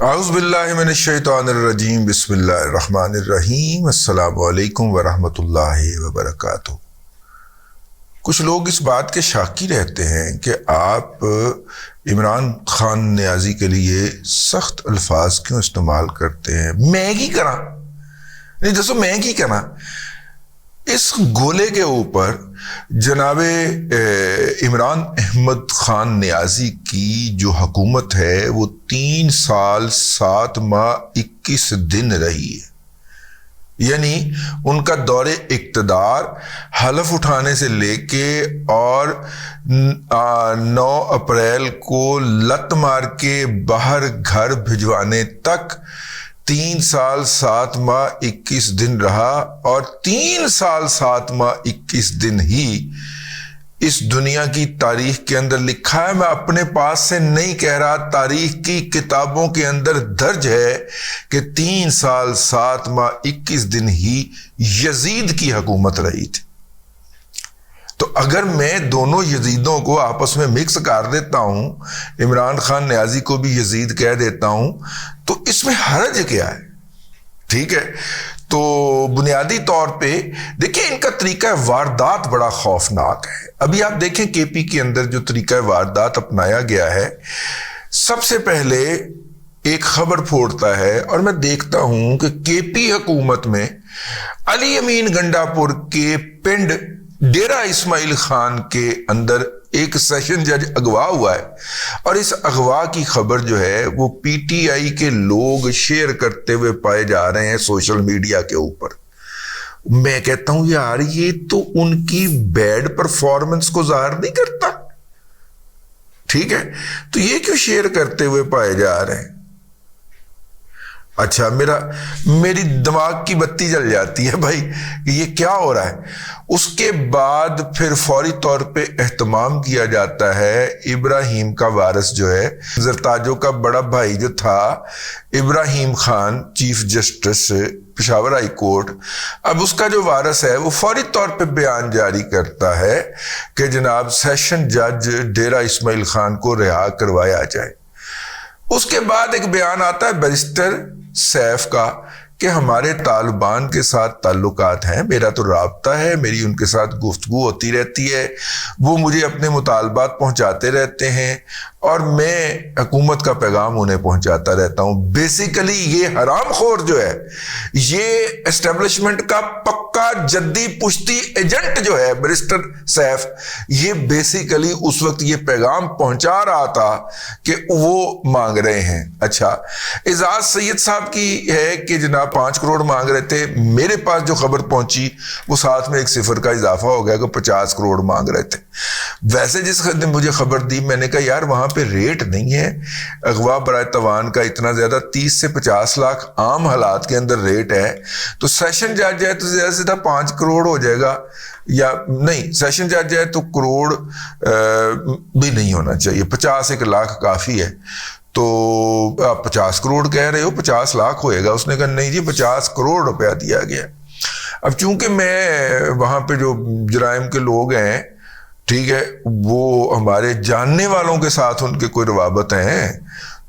اعوذ باللہ من الشیطان الرجیم بسم اللہ الرحمن الرحیم السلام علیکم ورحمۃ اللہ وبرکاتہ۔ کچھ لوگ اس بات کے شاکی رہتے ہیں کہ آپ عمران خان نیازی کے لیے سخت الفاظ کیوں استعمال کرتے ہیں، میں کی کرا نہیں دسو میں کی کرا۔ اس گولے کے اوپر جناب عمران احمد خان نیازی کی جو حکومت ہے وہ 3 سال 7 ماہ 21 دن رہی ہے، یعنی ان کا دور اقتدار حلف اٹھانے سے لے کے اور 9 اپریل کو لت مار کے باہر گھر بھجوانے تک 3 سال 7 ماہ 21 دن رہا، اور 3 سال 7 ماہ 21 دن ہی اس دنیا کی تاریخ کے اندر لکھا ہے۔ میں اپنے پاس سے نہیں کہہ رہا، تاریخ کی کتابوں کے اندر درج ہے کہ 3 سال 7 ماہ 21 دن ہی یزید کی حکومت رہی تھی۔ تو اگر میں دونوں یزیدوں کو آپس میں مکس کر دیتا ہوں، عمران خان نیازی کو بھی یزید کہہ دیتا ہوں، تو اس میں حرج کیا ہے؟ ٹھیک ہے، تو بنیادی طور پہ دیکھیں ان کا طریقہ واردات بڑا خوفناک ہے۔ ابھی آپ دیکھیں کے پی کے اندر جو طریقہ واردات اپنایا گیا ہے، سب سے پہلے ایک خبر پھوڑتا ہے، اور میں دیکھتا ہوں کہ کے پی حکومت میں علی امین گنڈا پور کے پنڈ ڈیرہ اسماعیل خان کے اندر ایک سیشن جج اغوا ہوا ہے، اور اس اغوا کی خبر جو ہے وہ پی ٹی آئی کے لوگ شیئر کرتے ہوئے پائے جا رہے ہیں سوشل میڈیا کے اوپر۔ میں کہتا ہوں یار یہ تو ان کی بیڈ پرفارمنس کو ظاہر نہیں کرتا، ٹھیک ہے، تو یہ کیوں شیئر کرتے ہوئے پائے جا رہے ہیں؟ اچھا، میری دماغ کی بتی جل جاتی ہے بھائی کہ یہ کیا ہو رہا ہے۔ اس کے بعد پھر فوری طور پہ اہتمام کیا جاتا ہے ابراہیم کا وارث جو ہے، زرتاجو کا بڑا بھائی جو تھا Ibrahim Khan, chief justice Peshawar high court, اب اس کا جو وارث ہے وہ فوری طور پہ بیان جاری کرتا ہے کہ جناب سیشن جج ڈیرہ اسماعیل خان کو رہا کروایا جائے۔ اس کے بعد ایک بیان آتا ہے بیرسٹر سیف کا کہ ہمارے طالبان کے ساتھ تعلقات ہیں، میرا تو رابطہ ہے، میری ان کے ساتھ گفتگو ہوتی رہتی ہے، وہ مجھے اپنے مطالبات پہنچاتے رہتے ہیں اور میں حکومت کا پیغام انہیں پہنچاتا رہتا ہوں۔ بیسیکلی یہ حرام خور جو ہے، یہ اسٹیبلشمنٹ کا پکا جدی پشتی ایجنٹ جو ہے بیرسٹر سیف، یہ بیسیکلی اس وقت یہ پیغام پہنچا رہا تھا کہ وہ مانگ رہے ہیں۔ اچھا، اعزاز سید صاحب کی ہے کہ جناب 5 کروڑ مانگ رہے تھے، میرے پاس جو خبر پہنچی وہ ساتھ میں ایک صفر کا اضافہ ہو گیا کہ 50 کروڑ مانگ رہے تھے۔ ویسے جس نے مجھے خبر دی، میں نے کہا یار وہاں پہ ریٹ نہیں ہے اغوا برائے توان کا اتنا زیادہ، 30 سے 50 لاکھ عام حالات کے اندر ریٹ ہے، تو سیشن جج ہے تو زیادہ سے زیادہ 5 کروڑ ہو جائے گا، یا نہیں سیشن جج ہے تو کروڑ بھی نہیں ہونا چاہیے، 50 لاکھ کافی ہے۔ تو آپ 50 کروڑ کہہ رہے ہو، 50 لاکھ ہوئے گا۔ اس نے کہا نہیں جی 50 کروڑ روپیہ دیا گیا۔ اب چونکہ میں وہاں پہ جو جرائم کے لوگ ہیں، ٹھیک ہے، وہ ہمارے جاننے والوں کے ساتھ ان کے کوئی روابط ہیں،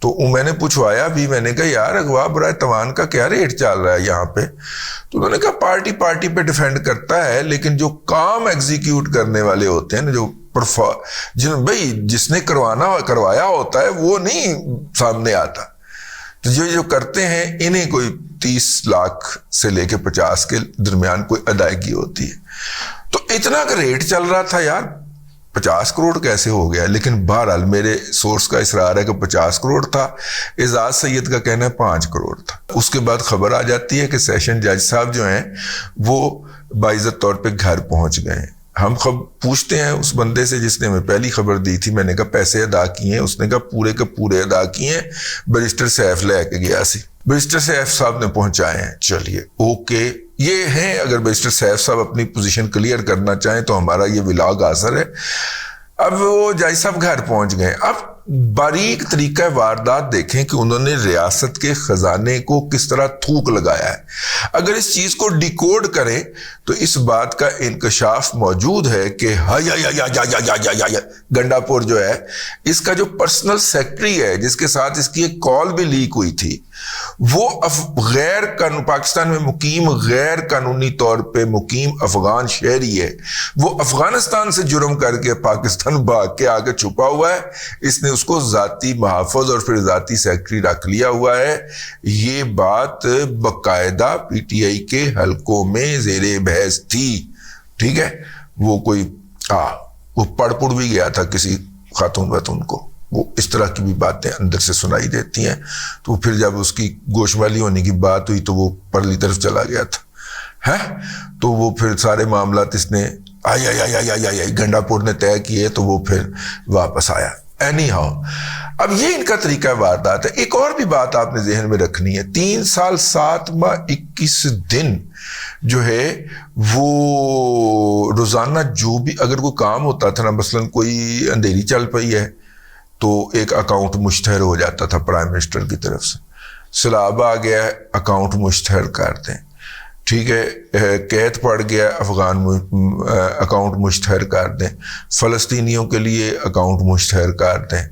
تو میں نے پوچھوایا بھی، میں نے کہا یار اغوا برائے توان کا کیا ریٹ چل رہا ہے یہاں پہ؟ تو انہوں نے کہا پارٹی پہ ڈیفینڈ کرتا ہے، لیکن جو کام ایگزیکیوٹ کرنے والے ہوتے ہیں، جو بھائی جس نے کروایا ہوتا ہے وہ نہیں سامنے آتا، تو جو کرتے ہیں انہیں کوئی 30 لاکھ سے لے کے 50 کے درمیان کوئی ادائیگی ہوتی ہے۔ تو اتنا کا ریٹ چل رہا تھا یار، 50 کروڑ کیسے ہو گیا؟ لیکن بہرحال میرے سورس کا اصرار ہے کہ 50 کروڑ تھا، اعزاز سید کا کہنا ہے 5 کروڑ تھا۔ اس کے بعد خبر آ جاتی ہے کہ سیشن جج صاحب جو ہیں وہ باعزت طور پہ گھر پہنچ گئے ہیں۔ ہم پوچھتے ہیں اس بندے سے جس نے ہمیں پہلی خبر دی تھی، میں نے کہا پیسے ادا کیے ہیں؟ اس نے کہا پورے کے پورے ادا کیے ہیں، بیرسٹر سیف لے کے گیا سی، بیرسٹر سیف صاحب نے پہنچائے ہیں۔ چلیے اوکے، یہ ہیں، اگر بیرسٹر سیف صاحب اپنی پوزیشن کلیئر کرنا چاہیں تو ہمارا یہ ولاگ آثر ہے۔ اب وہ جج صاحب گھر پہنچ گئے۔ اب باریک طریقہ واردات دیکھیں کہ انہوں نے ریاست کے خزانے کو کس طرح تھوک لگایا ہے۔ اگر اس چیز کو ڈیکوڈ کریں تو اس بات کا انکشاف موجود ہے کہ گنڈاپور جو ہے اس کا جو پرسنل سیکرٹری ہے جس کے ساتھ اس کی ایک کال بھی لیک ہوئی تھی وہ پاکستان میں مقیم غیر قانونی طور پہ مقیم افغان شہری ہے. وہ افغانستان سے جرم کر کے پاکستان بھاگ کے آگے چھپا ہوا ہے. اس نے اس کو ذاتی محافظ اور پھر ذاتی سیکرٹری رکھ لیا ہوا ہے. یہ بات باقاعدہ پی ٹی آئی کے حلقوں میں زیر بحث تھی. ٹھیک ہے, وہ کوئی وہ پڑھ بھی گیا تھا کسی خاتون کو. وہ اس طرح کی بھی باتیں اندر سے سنائی دیتی ہیں. تو پھر جب اس کی گوشمالی ہونے کی بات ہوئی تو وہ پرلی طرف چلا گیا تھا. تو وہ پھر سارے معاملات اس نے گنڈاپور نے طے کیے تو وہ پھر واپس آیا. اینی ہاؤ, اب یہ ان کا طریقہ واردات ہے. ایک اور بھی بات آپ نے ذہن میں رکھنی ہے. 3 سال 7 ماہ 21 دن جو ہے وہ روزانہ جو بھی اگر کوئی کام ہوتا تھا نا, مثلاً کوئی اندھیری چل پئی ہے تو ایک اکاؤنٹ مشتہر ہو جاتا تھا پرائم منسٹر کی طرف سے. سیلاب آ گیا ہے, اکاؤنٹ مشتہر کر دیں. ٹھیک ہے, قحط پڑ گیا, اکاؤنٹ مشتہر کر دیں. فلسطینیوں کے لیے اکاؤنٹ مشتہر کر دیں.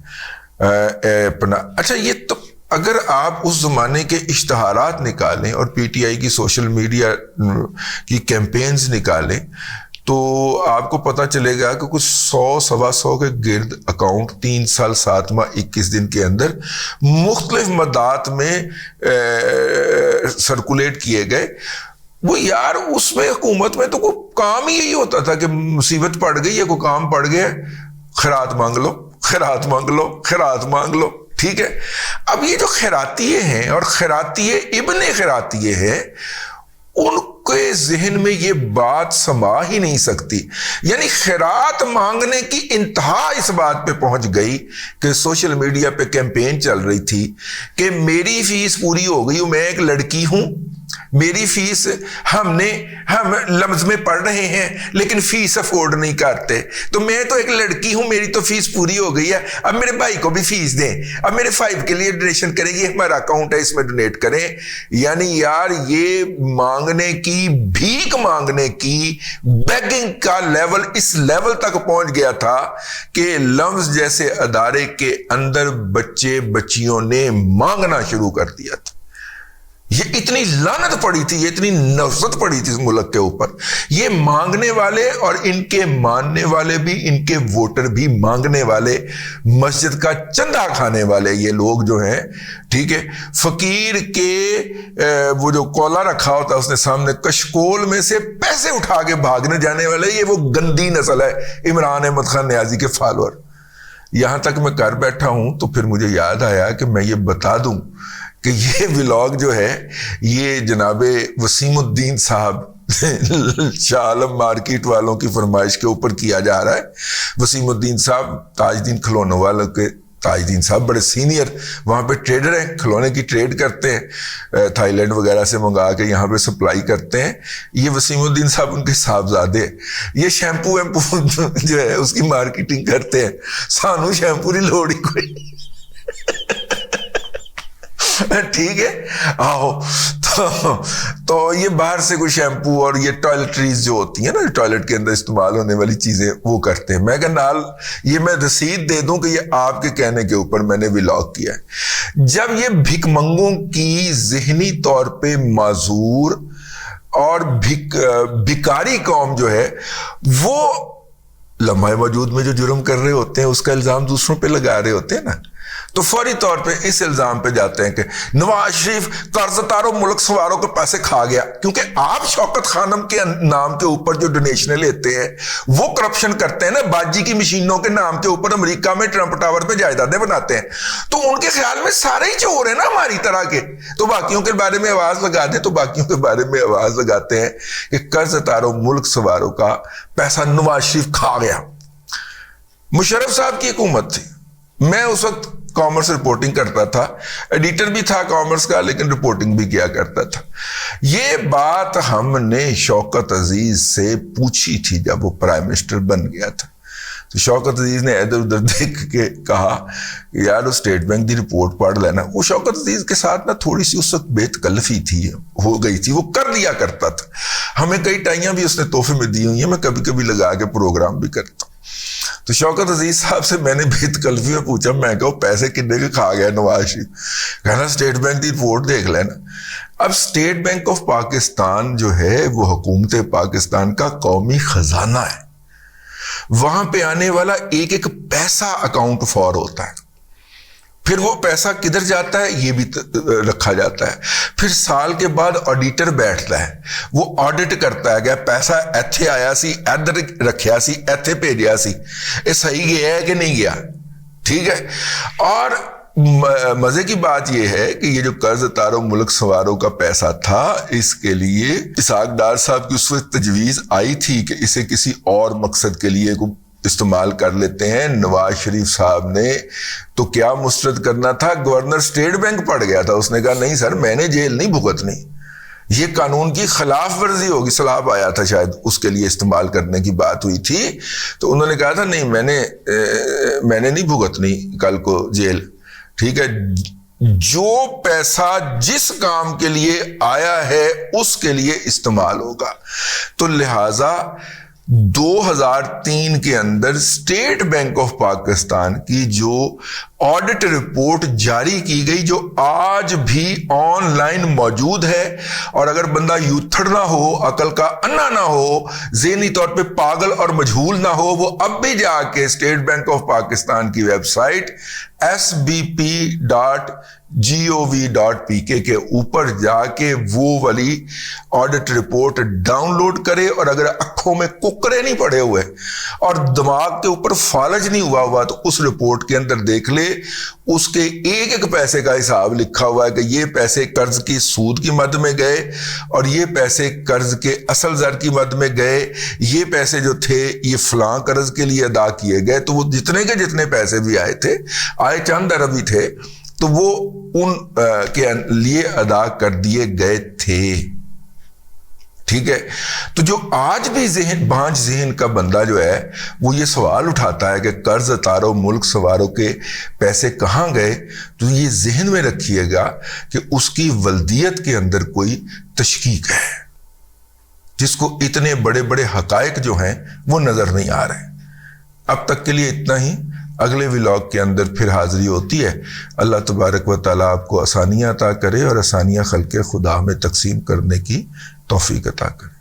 اچھا, یہ تو اگر آپ اس زمانے کے اشتہارات نکالیں اور پی ٹی آئی کی سوشل میڈیا کی کیمپینز نکالیں تو آپ کو پتا چلے گا کہ کچھ 100-125 کے گرد اکاؤنٹ 3 سال 7 ماہ 21 دن کے اندر مختلف مدات میں سرکولیٹ کیے گئے. وہ یار اس میں حکومت میں تو کوئی کام ہی یہی ہوتا تھا کہ مصیبت پڑ گئی ہے, کوئی کام پڑ گیا, خیرات مانگ لو, خیرات مانگ لو, خیرات مانگ لو. ٹھیک ہے, اب یہ جو خیراتیے ہیں اور خیراتیے ابن خیراتیے ہیں ان کے ذہن میں یہ بات سما ہی نہیں سکتی. یعنی خیرات مانگنے کی انتہا اس بات پہ پہنچ گئی کہ سوشل میڈیا پہ کیمپین چل رہی تھی کہ میری فیس پوری ہو گئی, میں ایک لڑکی ہوں, میری فیس ہم لمز میں پڑھ رہے ہیں لیکن فیس افورڈ نہیں کرتے, تو میں تو ایک لڑکی ہوں, میری تو فیس پوری ہو گئی ہے, اب میرے بھائی کو بھی فیس دیں, اب میرے 5 کے لیے ڈونیشن کریں, یہ ہمارا اکاؤنٹ ہے اس میں ڈونیٹ کریں. یعنی یار یہ مانگنے کی, بھیک مانگنے کی, بیگنگ کا لیول اس لیول تک پہنچ گیا تھا کہ لمز جیسے ادارے کے اندر بچے بچیوں نے مانگنا شروع کر دیا تھا. یہ اتنی لعنت پڑی تھی, یہ اتنی نفرت پڑی تھی اس ملک کے اوپر. یہ مانگنے والے اور ان کے ماننے والے بھی, ان کے ووٹر بھی مانگنے والے, مسجد کا چندہ کھانے والے یہ لوگ جو ہیں. ٹھیک ہے, فقیر کے وہ جو کولا رکھا ہوتا ہے اس نے سامنے, کشکول میں سے پیسے اٹھا کے بھاگنے جانے والے, یہ وہ گندی نسل ہے عمران احمد خان نیازی کے فالوور. یہاں تک میں کر بیٹھا ہوں تو پھر مجھے یاد آیا کہ میں یہ بتا دوں کہ یہ ولاگ جو ہے یہ جناب وسیم الدین صاحب شاہ عالم مارکیٹ والوں کی فرمائش کے اوپر کیا جا رہا ہے. وسیم الدین صاحب تاج دین کھلونوں والوں کے تاج دین صاحب بڑے سینئر وہاں پہ ٹریڈر ہیں, کھلونے کی ٹریڈ کرتے ہیں, تھائی لینڈ وغیرہ سے منگا کے یہاں پہ سپلائی کرتے ہیں. یہ وسیم الدین صاحب ان کے صاحبزادے, یہ شیمپو ویمپو جو ہے اس کی مارکیٹنگ کرتے ہیں. سانو شیمپو کی لوڑ ہی کوئی. ٹھیک ہے, آہو تو یہ باہر سے کوئی شیمپو اور یہ ٹوائلٹریز جو ہوتی ہیں نا, ٹوائلٹ کے اندر استعمال ہونے والی چیزیں وہ کرتے ہیں. میں کہ نال یہ میں رسید دے دوں کہ یہ آپ کے کہنے کے اوپر میں نے ولاگ کیا ہے. جب یہ بھک منگوں کی ذہنی طور پہ معذور اور بھکاری قوم جو ہے وہ لمحہ موجود میں جو جرم کر رہے ہوتے ہیں اس کا الزام دوسروں پہ لگا رہے ہوتے ہیں نا, تو فوری طور پہ اس الزام پہ جاتے ہیں کہ نواز شریف قرض داروں ملک سواروں کے پیسے کھا گیا. کیونکہ آپ شوکت خانم کے نام کے اوپر جو ڈونیشنیں لیتے ہیں وہ کرپشن کرتے ہیں نا, باجی کی مشینوں کے نام کے اوپر امریکہ میں ٹرمپ ٹاور پہ جائیدادیں بناتے ہیں, تو ان کے خیال میں سارے ہی چور ہیں نا ہماری طرح کے, تو باقیوں کے بارے میں آواز لگا دیں. تو باقیوں کے بارے میں آواز لگاتے ہیں کہ قرض داروں ملک سواروں کا پیسہ نواز شریف کھا گیا. مشرف صاحب کی حکومت تھی, میں اس وقت کامرس رپورٹنگ کرتا تھا, ایڈیٹر بھی تھا کامرس کا لیکن رپورٹنگ بھی کیا کرتا تھا. یہ بات ہم نے شوکت عزیز سے پوچھی تھی جب وہ پرائم منسٹر بن گیا تھا. تو شوکت عزیز نے ادھر ادھر دیکھ کے کہا کہ یار اسٹیٹ بینک دی رپورٹ پڑھ لینا. وہ شوکت عزیز کے ساتھ نا تھوڑی سی اس وقت بے تکلفی تھی, ہو گئی تھی, وہ کر لیا کرتا تھا. ہمیں کئی ٹائیاں بھی اس نے تحفے میں دی ہوئی ہیں, میں کبھی کبھی لگا کے پروگرام بھی کرتا ہوں. تو شوکت عزیز صاحب سے میں نے بے تکلفی میں پوچھا, میں کہا پیسے کتنے کے کھا گیا نواز شریف؟ کہنا اسٹیٹ بینک دی رپورٹ دیکھ لینا. اب اسٹیٹ بینک آف پاکستان جو ہے وہ حکومت پاکستان کا قومی خزانہ ہے. وہاں پہ آنے والا ایک ایک پیسہ اکاؤنٹ فار ہوتا ہے. پھر وہ پیسہ کدھر جاتا ہے یہ بھی رکھا جاتا ہے. پھر سال کے بعد آڈیٹر بیٹھتا ہے, وہ آڈٹ کرتا ہے کہ پیسہ ایتھے آیا سی, ادھر رکھیا سی, ایتھے بھیجیا سی, یہ صحیح گیا ہے کہ نہیں گیا. ٹھیک ہے. اور مزے کی بات یہ ہے کہ یہ جو قرض اتارو ملک سنوارو کا پیسہ تھا, اس کے لیے اسحاق ڈار صاحب کی اس وقت تجویز آئی تھی کہ اسے کسی اور مقصد کے لیے استعمال کر لیتے ہیں. نواز شریف صاحب نے تو کیا مسترد کرنا تھا, گورنر اسٹیٹ بینک پڑ گیا تھا. اس نے کہا نہیں سر, میں نے جیل نہیں بھگتنی, یہ قانون کی خلاف ورزی ہوگی. سلاب آیا تھا شاید, اس کے لیے استعمال کرنے کی بات ہوئی تھی. تو انہوں نے کہا تھا نہیں, میں نے نہیں بھگتنی کل کو جیل. ٹھیک ہے. جو پیسہ جس کام کے لیے آیا ہے اس کے لیے استعمال ہوگا. تو لہذا 2003 کے another state bank of Pakistan کی جو آڈٹ رپورٹ جاری کی گئی, جو آج بھی آن لائن موجود ہے, اور اگر بندہ یوتھڑ نہ ہو, عقل کا انا نہ ہو, ذہنی طور پہ پاگل اور مجہول نہ ہو, وہ اب بھی جا کے اسٹیٹ بینک آف پاکستان کی ویب سائٹ sbp.gov.pk کے اوپر جا کے وہ والی آڈٹ رپورٹ ڈاؤن لوڈ کرے. اور اگر اکھوں میں ککرے نہیں پڑے ہوئے اور دماغ کے اوپر فالج نہیں ہوا تو اس رپورٹ کے اندر دیکھ لے, اس کے ایک ایک پیسے کا حساب لکھا ہوا ہے کہ یہ پیسے قرض کی سود کی مد میں گئے, اور یہ پیسے قرض کے اصل زر کی مد میں گئے, یہ پیسے جو تھے یہ فلاں قرض کے لیے ادا کیے گئے. تو وہ جتنے کے جتنے پیسے بھی آئے تھے, آئے چند ارب ہی تھے, تو وہ ان کے لیے ادا کر دیے گئے تھے. ٹھیک ہے. تو جو آج بھی بانج ذہن کا بندہ جو ہے وہ یہ سوال اٹھاتا ہے کہ قرض اتارو ملک سنوارو کے پیسے کہاں گئے, تو یہ ذہن میں رکھیے گا کہ اس کی ولدیت کے اندر کوئی تشکیک ہے, جس کو اتنے بڑے بڑے حقائق جو ہیں وہ نظر نہیں آ رہے. اب تک کے لیے اتنا ہی. اگلے ولاگ کے اندر پھر حاضری ہوتی ہے. اللہ تبارک و تعالیٰ آپ کو آسانیاں عطا کرے اور آسانیاں خلق خدا میں تقسیم کرنے کی توفیق عطا کرے.